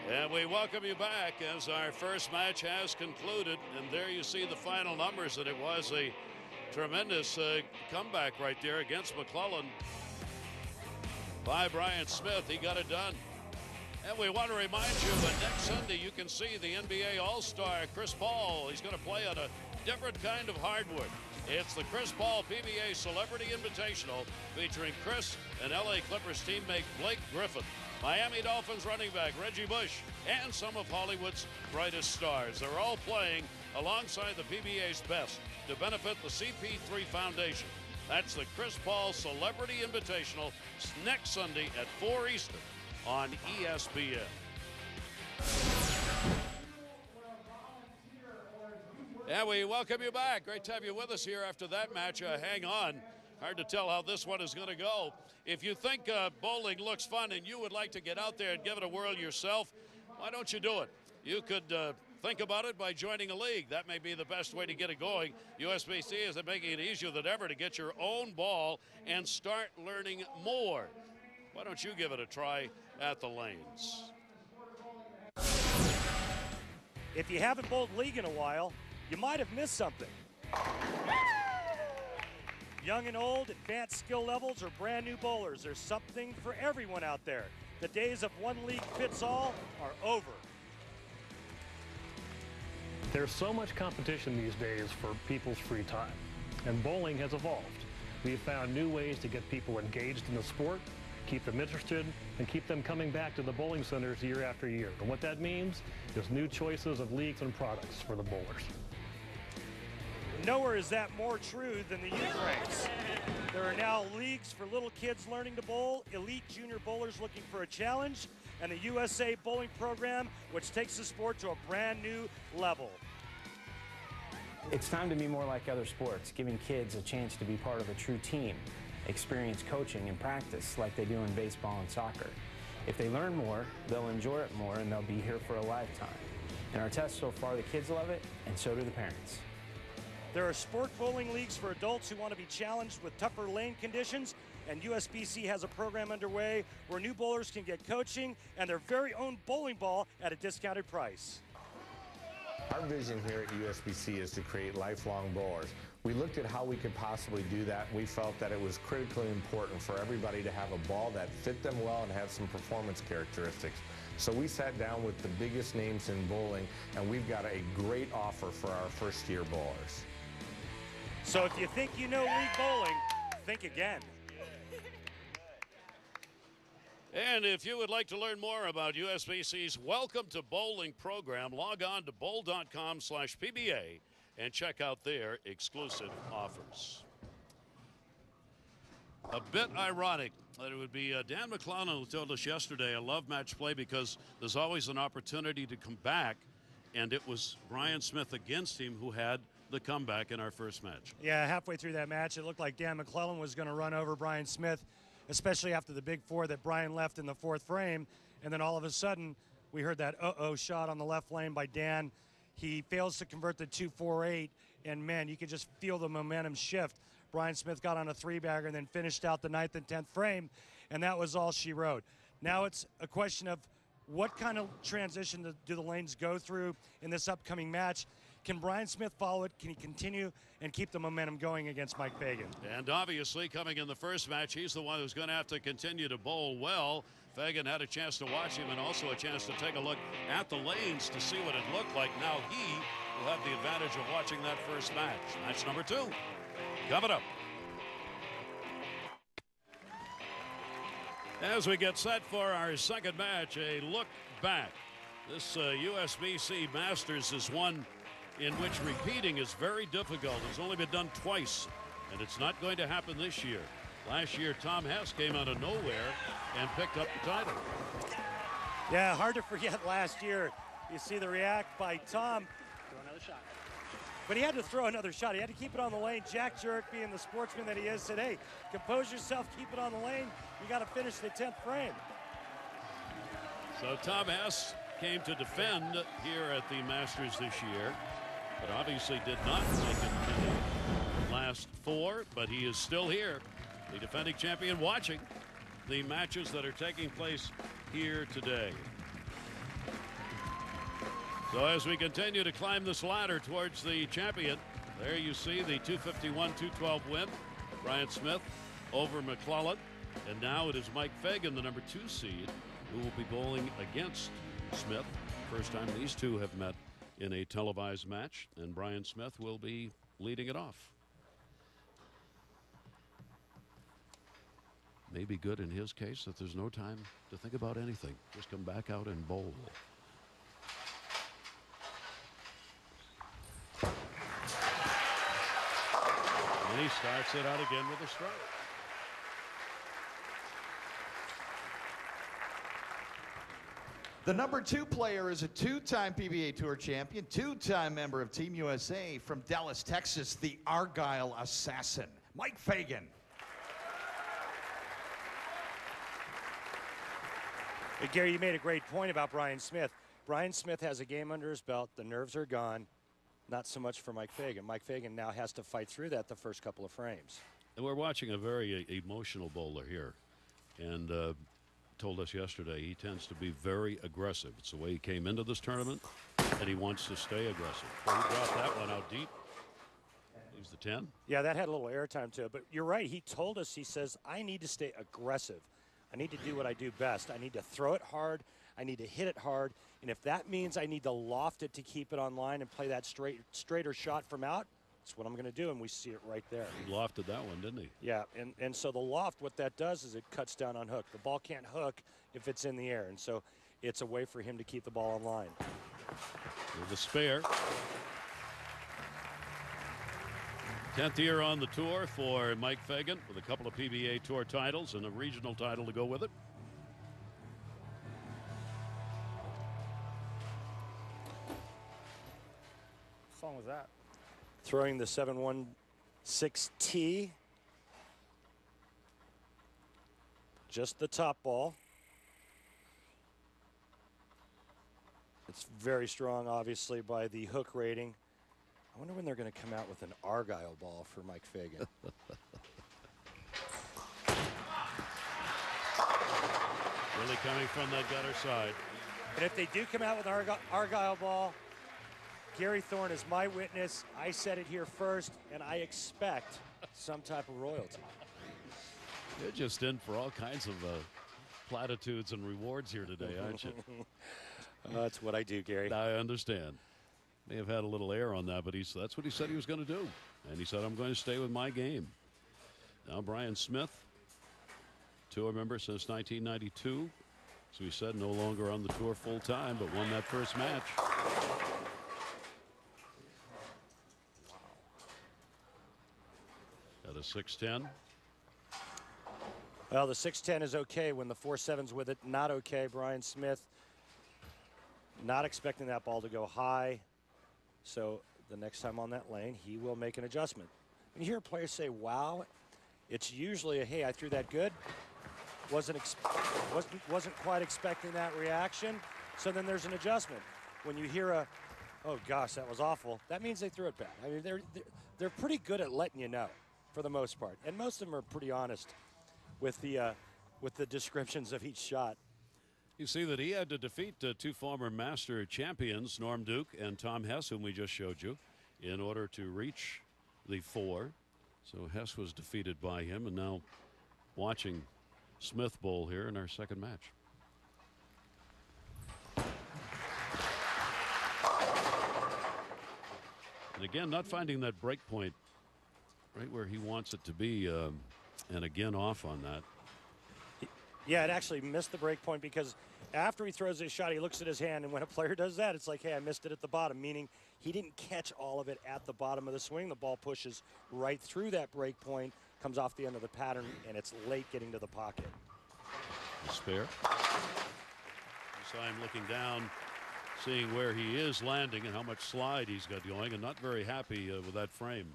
And we welcome you back as our first match has concluded. And there you see the final numbers, and it was a tremendous comeback right there against MacLelland by Bryon Smith. He got it done. And we want to remind you that next Sunday you can see the NBA All-Star Chris Paul. He's going to play on a different kind of hardwood. It's the Chris Paul PBA Celebrity Invitational featuring Chris and LA Clippers teammate Blake Griffin, Miami Dolphins running back Reggie Bush, and some of Hollywood's brightest stars. They're all playing alongside the PBA's best to benefit the CP3 Foundation. That's the Chris Paul Celebrity Invitational next Sunday at 4 Eastern on ESPN. And we welcome you back. Great to have you with us here after that match. Hang on. Hard to tell how this one is going to go. If you think bowling looks fun and you would like to get out there and give it a whirl yourself, why don't you do it? You could think about it by joining a league. That may be the best way to get it going. USBC is making it easier than ever to get your own ball and start learning more. Why don't you give it a try at the lanes? If you haven't bowled league in a while, you might have missed something. Young and old, advanced skill levels, or brand new bowlers, there's something for everyone out there. The days of one league fits all are over. There's so much competition these days for people's free time, and bowling has evolved. We've found new ways to get people engaged in the sport, keep them interested, and keep them coming back to the bowling centers year after year. And what that means is new choices of leagues and products for the bowlers. Nowhere is that more true than the youth ranks. There are now leagues for little kids learning to bowl, elite junior bowlers looking for a challenge, and the USA Bowling Program, which takes the sport to a brand new level. It's time to be more like other sports, giving kids a chance to be part of a true team, experience coaching and practice like they do in baseball and soccer. If they learn more, they'll enjoy it more, and they'll be here for a lifetime. In our tests so far, the kids love it, and so do the parents. There are sport bowling leagues for adults who want to be challenged with tougher lane conditions, and USBC has a program underway where new bowlers can get coaching and their very own bowling ball at a discounted price. Our vision here at USBC is to create lifelong bowlers. We looked at how we could possibly do that. We felt that it was critically important for everybody to have a ball that fit them well and have some performance characteristics. So we sat down with the biggest names in bowling, and we've got a great offer for our first-year bowlers. So if you think you know league bowling, think again. And if you would like to learn more about USBC's Welcome to Bowling program, log on to bowl.com/PBA and check out their exclusive offers. A bit ironic that it would be Dan MacLelland who told us yesterday a love match play because there's always an opportunity to come back, and it was Bryon Smith against him who had the comeback in our first match. Yeah, halfway through that match, it looked like Dan MacLelland was going to run over Bryon Smith, especially after the big four that Bryon left in the fourth frame. And then all of a sudden, we heard that uh-oh shot on the left lane by Dan. He fails to convert the 2-4-8, and man, you could just feel the momentum shift. Bryon Smith got on a three-bagger and then finished out the 9th and 10th frame, and that was all she wrote. Now it's a question of what kind of transition do the lanes go through in this upcoming match. Can Bryon Smith follow it? Can he continue and keep the momentum going against Mike Fagan? And obviously, coming in the first match, he's the one who's going to have to continue to bowl well. Fagan had a chance to watch him and also a chance to take a look at the lanes to see what it looked like. Now he will have the advantage of watching that first match. Match number 2 coming up. As we get set for our second match, a look back. This USBC Masters is one in which repeating is very difficult. It's only been done twice, and it's not going to happen this year. Last year, Tom Hess came out of nowhere and picked up the title. Yeah, hard to forget last year. You see the react by Tom. Throw another shot. But he had to throw another shot. He had to keep it on the lane. Jack Jurek, being the sportsman that he is, said, hey, compose yourself, keep it on the lane. You got to finish the 10th frame. So Tom Hess came to defend here at the Masters this year, but obviously did not make it to the last 4, but he is still here, the defending champion, watching the matches that are taking place here today. So as we continue to climb this ladder towards the champion, there you see the 251-212 win. Bryon Smith over MacLelland. And now it is Mike Fagan, the number 2 seed, who will be bowling against Smith. First time these two have met in a televised match, and Bryon Smith will be leading it off. Maybe good in his case that there's no time to think about anything. Just come back out and bowl. And he starts it out again with a strike. The number 2 player is a 2-time PBA Tour champion, 2-time member of Team USA from Dallas, Texas, the Argyle Assassin, Mike Fagan. Hey, Gary, you made a great point about Bryon Smith. Bryon Smith has a game under his belt. The nerves are gone. Not so much for Mike Fagan. Mike Fagan now has to fight through that the first couple of frames. And we're watching a very emotional bowler here. And told us yesterday he tends to be very aggressive. It's the way he came into this tournament, and he wants to stay aggressive. Well, he dropped that one out deep. Leaves the 10. Yeah, that had a little airtime to it. But you're right. He told us, he says, I need to stay aggressive. I need to do what I do best. I need to throw it hard. I need to hit it hard. And if that means I need to loft it to keep it on line and play that straighter shot from out, that's what I'm going to do, and we see it right there. He lofted that one, didn't he? Yeah, and so the loft, what that does is it cuts down on hook. The ball can't hook if it's in the air, and so it's a way for him to keep the ball on line. With the spare. 10th year on the tour for Mike Fagan with a couple of PBA Tour titles and a regional title to go with it. What song was that? Throwing the 716T. Just the top ball. It's very strong, obviously, by the hook rating. I wonder when they're going to come out with an Argyle ball for Mike Fagan. Really coming from that gutter side. And if they do come out with an Argyle ball, Gary Thorne is my witness. I said it here first, and I expect some type of royalty. You're just in for all kinds of platitudes and rewards here today, aren't you? That's what I do, Gary. I understand. May have had a little air on that, but that's what he said he was going to do. And he said, I'm going to stay with my game. Now Bryon Smith, tour member since 1992. As we said, no longer on the tour full time, but won that first match. Got a 610. Well, the 610 is okay when the 4-7's with it. Not okay. Bryon Smith not expecting that ball to go high. So the next time on that lane, he will make an adjustment. When you hear players say, wow, it's usually a, hey, I threw that good. Wasn't quite expecting that reaction. So then there's an adjustment. When you hear a, oh gosh, that was awful, that means they threw it bad. I mean, they're pretty good at letting you know for the most part. And most of them are pretty honest with the descriptions of each shot. You see that he had to defeat two former master champions, Norm Duke and Tom Hess, whom we just showed you, in order to reach the 4. So Hess was defeated by him, and now watching Smith bowl here in our second match. And again, not finding that break point right where he wants it to be, and again off on that. Yeah, it actually missed the break point because after he throws his shot, he looks at his hand, and when a player does that, it's like, hey, I missed it at the bottom, meaning he didn't catch all of it at the bottom of the swing. The ball pushes right through that break point, comes off the end of the pattern, and it's late getting to the pocket. The spare. You saw him looking down, seeing where he is landing and how much slide he's got going, and not very happy with that frame.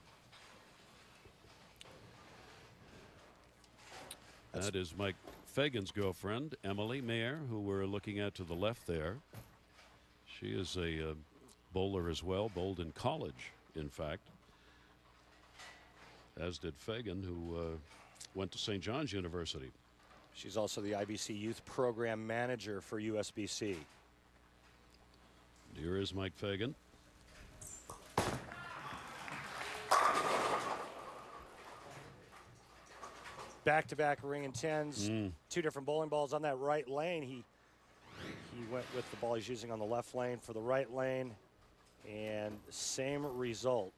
That is Mike Fagan's girlfriend, Emily Mayer, who we're looking at to the left there. She is a bowler as well, bowled in college, in fact, as did Fagan, who went to St. John's University. She's also the IBC Youth Program Manager for USBC. Here is Mike Fagan. Back-to-back ring and tens. Two different bowling balls on that right lane. He went with the ball he's using on the left lane for the right lane, and same result.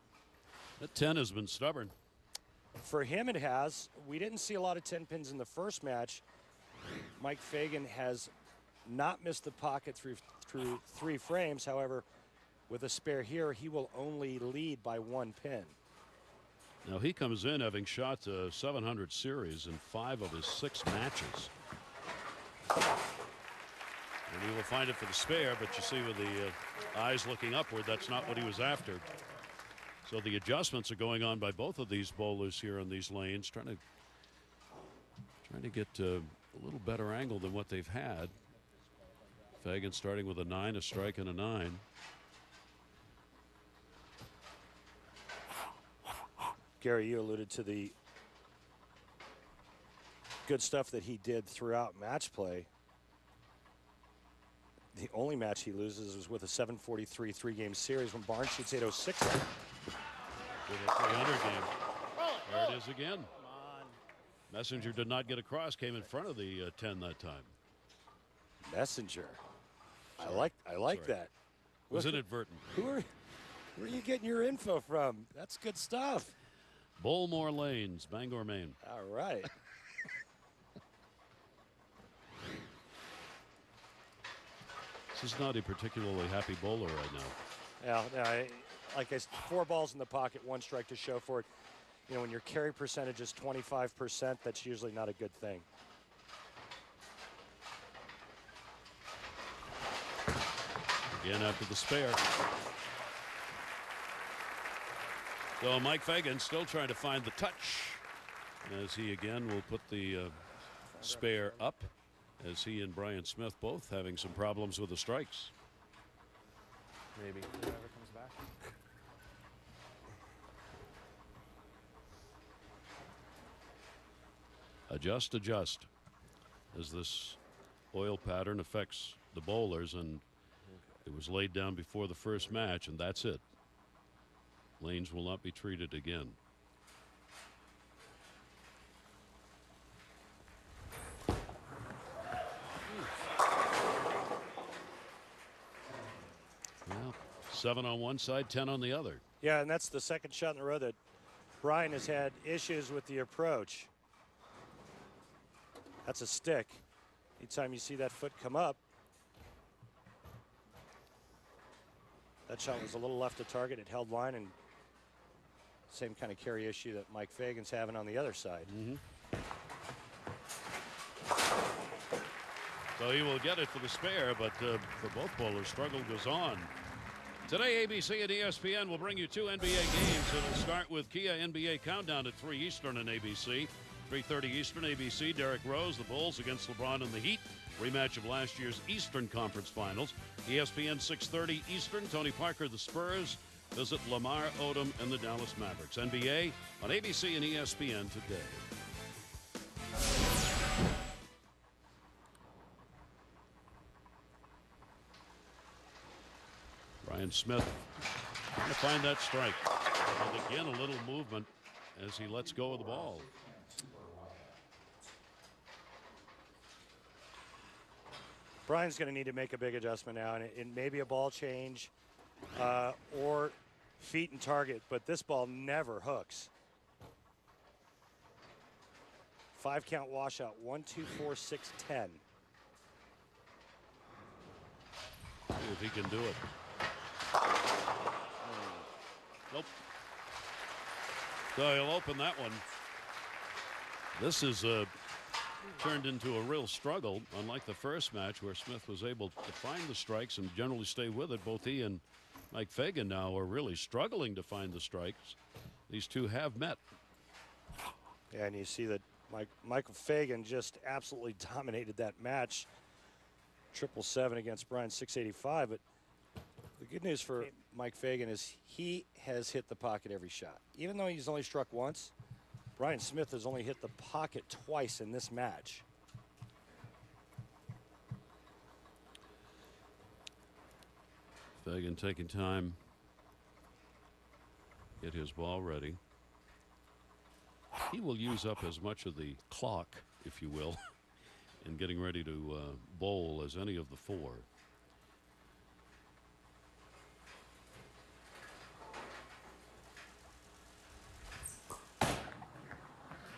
That 10 has been stubborn. For him, it has. We didn't see a lot of 10 pins in the first match. Mike Fagan has not missed the pocket through 3 frames. However, with a spare here, he will only lead by 1 pin. Now he comes in having shot 700 series in 5 of his 6 matches. And he will find it for the spare, but you see with the eyes looking upward, that's not what he was after. So the adjustments are going on by both of these bowlers here on these lanes, trying to get a little better angle than what they've had. Fagan starting with a 9, a strike, and a 9. Gary, you alluded to the good stuff that he did throughout match play. The only match he loses was with a 743 3-game series when Barnes shoots 806. With a 300 game. There it is again. Messenger did not get across, came in front of the 10 that time. Messenger. I like that. Was inadvertent. Where are you getting your info from? That's good stuff. Bowlmore Lanes, Bangor, Maine. All right. This is not a particularly happy bowler right now. Yeah, like I said, 4 balls in the pocket, 1 strike to show for it. You know, when your carry percentage is 25%, that's usually not a good thing. Again after the spare. So Mike Fagan still trying to find the touch as he again will put the spare up, as he and Bryon Smith both having some problems with the strikes. Maybe whoever comes back. Adjust as this oil pattern affects the bowlers, and it was laid down before the first match, and that's it. Lanes will not be treated again. Well, 7 on one side, 10 on the other. Yeah, and that's the second shot in a row that Bryon has had issues with the approach. That's a stick. Anytime you see that foot come up, that shot was a little left of target. It held line, and same kind of carry issue that Mike Fagan's having on the other side. So he will get it for the spare, but for both bowlers, struggle goes on. Today, ABC and ESPN will bring you 2 NBA games. It'll start with Kia NBA Countdown at 3 Eastern on ABC. 3:30 Eastern, ABC, Derrick Rose, the Bulls against LeBron and the Heat. Rematch of last year's Eastern Conference Finals. ESPN 6:30 Eastern, Tony Parker, the Spurs visit Lamar Odom and the Dallas Mavericks. NBA on ABC and ESPN today. Bryon Smith trying to find that strike. And again, a little movement as he lets go of the ball. Bryon's going to need to make a big adjustment now, and it may be a ball change or feet and target, but this ball never hooks. 5-count washout, 1, 2, 4, 6, 10. See if he can do it. Nope. So he'll open that one. This is turned into a real struggle, unlike the first match where Smith was able to find the strikes and generally stay with it. Both he and Mike Fagan now are really struggling to find the strikes. These two have met. Yeah, and you see that Michael Fagan just absolutely dominated that match. 777 against Bryon 685, but the good news for Mike Fagan is he has hit the pocket every shot. Even though he's only struck once, Bryon Smith has only hit the pocket twice in this match. Fagan taking time, get his ball ready. He will use up as much of the clock, if you will, in getting ready to bowl as any of the four.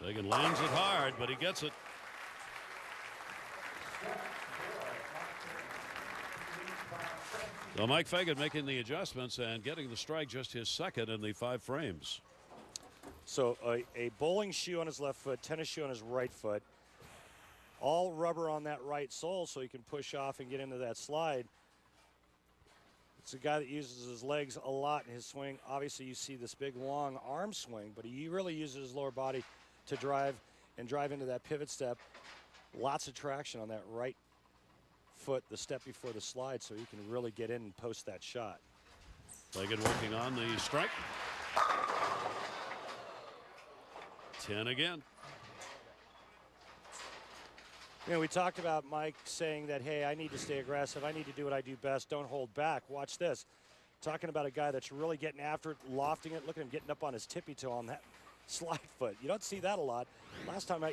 Fagan lands it hard, but he gets it. So Mike Fagan making the adjustments and getting the strike, just his second in the 5 frames. So a bowling shoe on his left foot, tennis shoe on his right foot, all rubber on that right sole so he can push off and get into that slide. It's a guy that uses his legs a lot in his swing. Obviously, you see this big, long arm swing, but he really uses his lower body to drive into that pivot step. Lots of traction on that right foot, the step before the slide, so he can really get in and post that shot. Fagan working on the strike. 10 again. You know, we talked about Mike saying that, hey, I need to stay aggressive. I need to do what I do best. Don't hold back. Watch this. Talking about a guy that's really getting after it, lofting it. Look at him getting up on his tippy toe on that slide foot. You don't see that a lot. Last time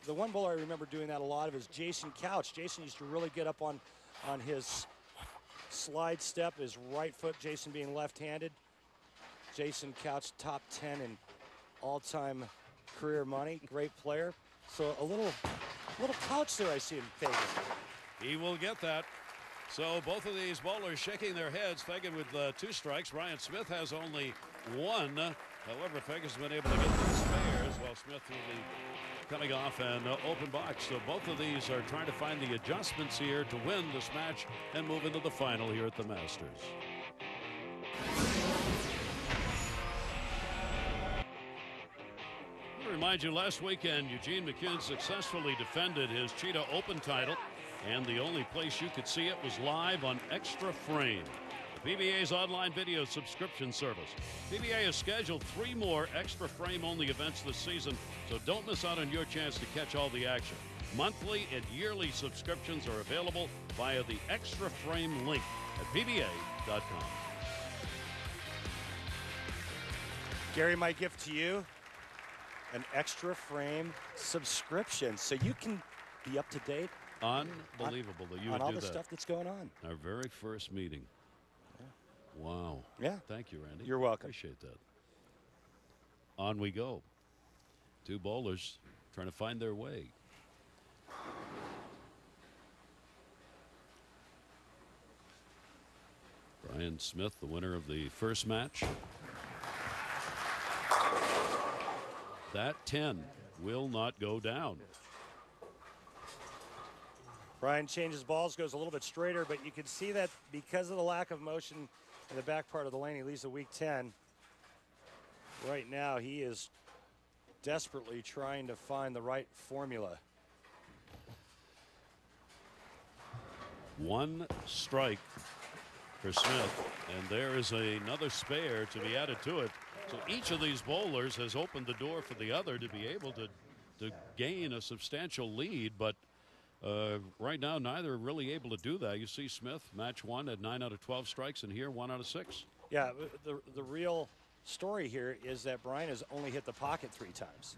the one bowler I remember doing that a lot of is Jason Couch. Jason used to really get up on his slide step, his right foot, Jason being left-handed. Jason Couch, top 10 in all-time career money. Great player. So a little couch there I see in Fagan. He will get that. So both of these bowlers shaking their heads. Fagan with 2 strikes. Bryon Smith has only 1. However, Fagan's been able to get the spares while Smith will be coming off an open box. So both of these are trying to find the adjustments here to win this match and move into the final here at the Masters. I remind you, last weekend, Eugene McCune successfully defended his Cheetah Open title, and the only place you could see it was live on Extra Frame, the PBA's online video subscription service. PBA has scheduled 3 more Extra Frame only events this season, so don't miss out on your chance to catch all the action. Monthly and yearly subscriptions are available via the Extra Frame link at PBA.com. Gary, my gift to you, an Extra Frame subscription, so you can be up to date. Unbelievable that you would do that. On all the stuff that's going on. Our very first meeting. Yeah. Wow. Yeah. Thank you, Randy. You're welcome. Appreciate that. On we go. 2 bowlers trying to find their way. Bryon Smith, the winner of the first match. That 10 will not go down. Bryon changes balls, goes a little bit straighter, but you can see that because of the lack of motion in the back part of the lane, he leaves a weak 10. Right now, he is desperately trying to find the right formula. 1 strike for Smith, and there is another spare to be added to it. So each of these bowlers has opened the door for the other to be able to gain a substantial lead, but right now neither are really able to do that. You see Smith, match 1 at 9 out of 12 strikes, and here 1 out of 6. Yeah, the real story here is that Bryon has only hit the pocket 3 times.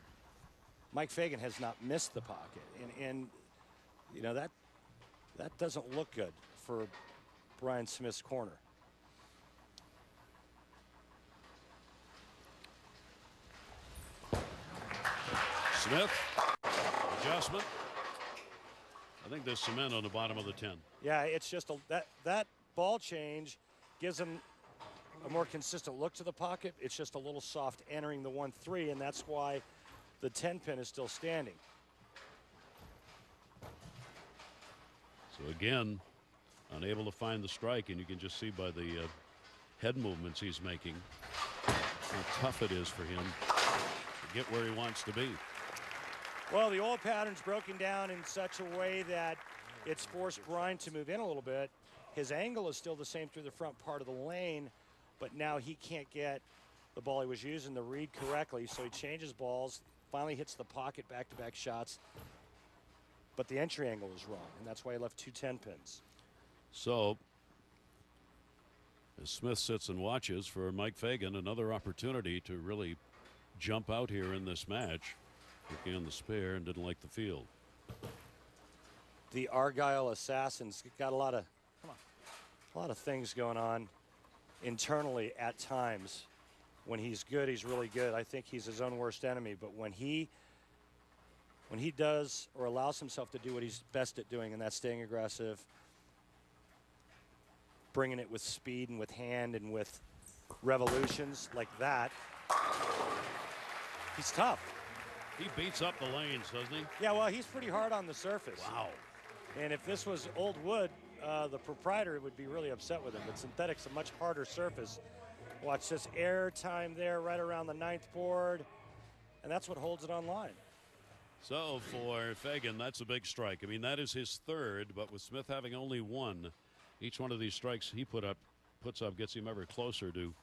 Mike Fagan has not missed the pocket, and you know that doesn't look good for Bryon Smith's corner. Smith, adjustment. I think there's cement on the bottom of the 10. Yeah, it's just that ball change gives him a more consistent look to the pocket. It's just a little soft entering the 1-3, and that's why the 10 pin is still standing. So again, unable to find the strike, and you can just see by the head movements he's making how tough it is for him to get where he wants to be. Well, the oil pattern's broken down in such a way that it's forced Bryon to move in a little bit. His angle is still the same through the front part of the lane, but now he can't get the ball he was using to read correctly, so he changes balls, finally hits the pocket back-to-back shots, but the entry angle was wrong, and that's why he left 2 10 pins. So As Smith sits and watches for Mike Fagan, another opportunity to really jump out here in this match. Looking on the spare and didn't like the field. The Argyle Assassin's got a lot of things going on internally at times. When he's good, he's really good. I think he's his own worst enemy. But when he does or allows himself to do what he's best at doing, and that's staying aggressive, bringing it with speed and with hand and with revolutions like that, he's tough. He beats up the lanes, doesn't he? Yeah, well, he's pretty hard on the surface. Wow. And if this was old wood, the proprietor would be really upset with him. But synthetic's a much harder surface. Watch this air time there right around the 9th board, and that's what holds it on line. So for Fagan, that's a big strike. I mean, that is his third, but with Smith having only one, each one of these strikes he puts up gets him ever closer to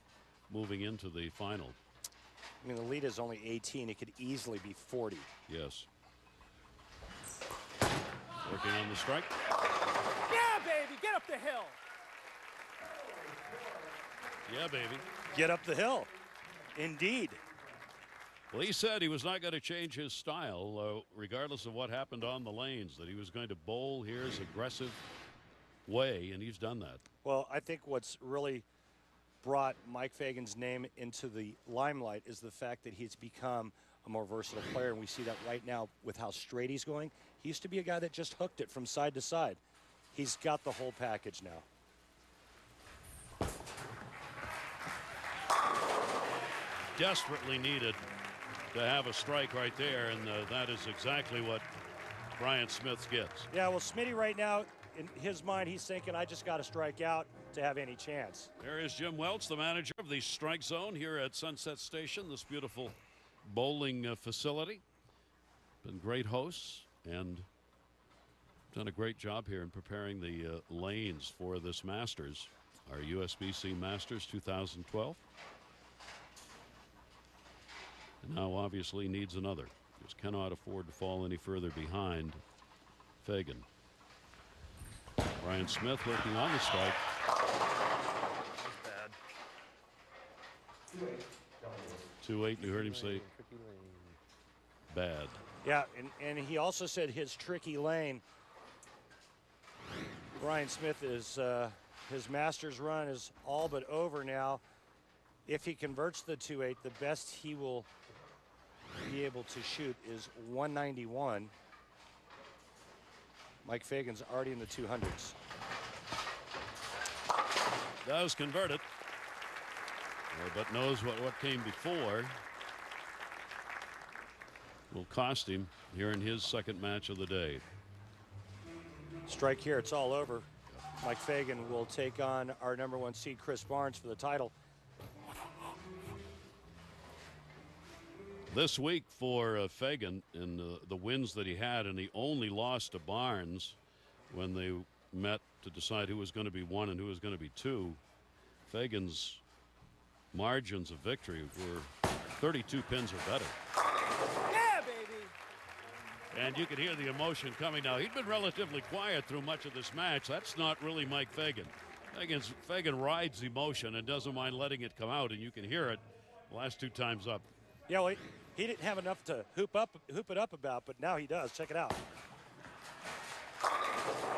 moving into the final. I mean, the lead is only 18. It could easily be 40. Yes. Working on the strike. Yeah, baby, get up the hill. Yeah, baby. Get up the hill. Indeed. Well, he said he was not going to change his style, regardless of what happened on the lanes, that he was going to bowl his aggressive way, and he's done that. Well, I think what's really brought Mike Fagan's name into the limelight is the fact that he's become a more versatile player, and we see that right now with how straight he's going. He used to be a guy that just hooked it from side to side. He's got the whole package now. Desperately needed to have a strike right there, and that is exactly what Bryon Smith gets. Yeah, well, Smitty right now, in his mind, he's thinking, I just got to strike out to have any chance. There is Jim Welch, the manager of the strike zone here at Sunset Station, this beautiful bowling facility. Been great hosts and done a great job here in preparing the lanes for this Masters, our USBC Masters 2012. And now obviously needs another. Just cannot afford to fall any further behind Fagan. Bryon Smith working on the strike. Bad. 2-8, you heard him say bad. Yeah, and he also said his tricky lane. Bryon Smith is, his Masters run is all but over now. If he converts the 2-8, the best he will be able to shoot is 191. Mike Fagan's already in the 200s. Does convert it, but knows what came before will cost him here in his second match of the day. Strike here, it's all over. Mike Fagan will take on our #1 seed, Chris Barnes, for the title. This week for Fagan in the wins that he had, and he only lost to Barnes when they met to decide who was going to be 1 and who was going to be 2. Fagan's margins of victory were 32 pins or better. Yeah, baby. And you can hear the emotion coming now. He'd been relatively quiet through much of this match. That's not really Mike Fagan. Fagan rides emotion and doesn't mind letting it come out, and you can hear it the last 2 times up. Yeah, well, he didn't have enough to hoop it up about, but now he does. Check it out.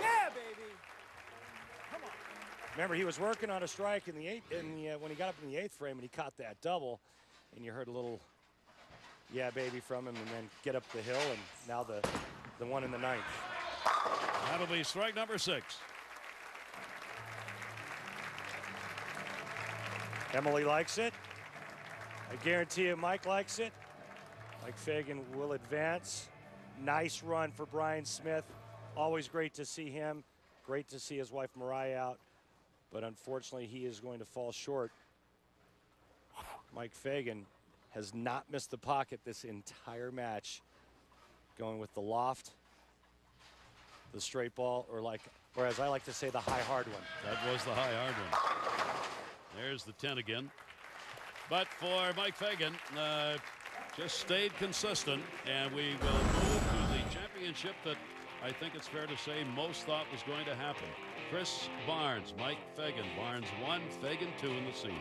Yeah, baby. Come on. Remember, he was working on a strike in the when he got up in the 8th frame, and he caught that double, and you heard a little "yeah, baby" from him, and then get up the hill, and now the one in the 9th. That'll be strike number 6. Emily likes it. I guarantee you Mike likes it. Mike Fagan will advance. Nice run for Bryon Smith. Always great to see him. Great to see his wife Mariah out. But unfortunately, he is going to fall short. Mike Fagan has not missed the pocket this entire match. Going with the loft, the straight ball, or as I like to say, the high hard one. That was the high hard one. There's the 10 again. But for Mike Fagan, just stayed consistent, and we will move to the championship that I think it's fair to say most thought was going to happen. Chris Barnes, Mike Fagan. Barnes 1, Fagan 2 in the seeds.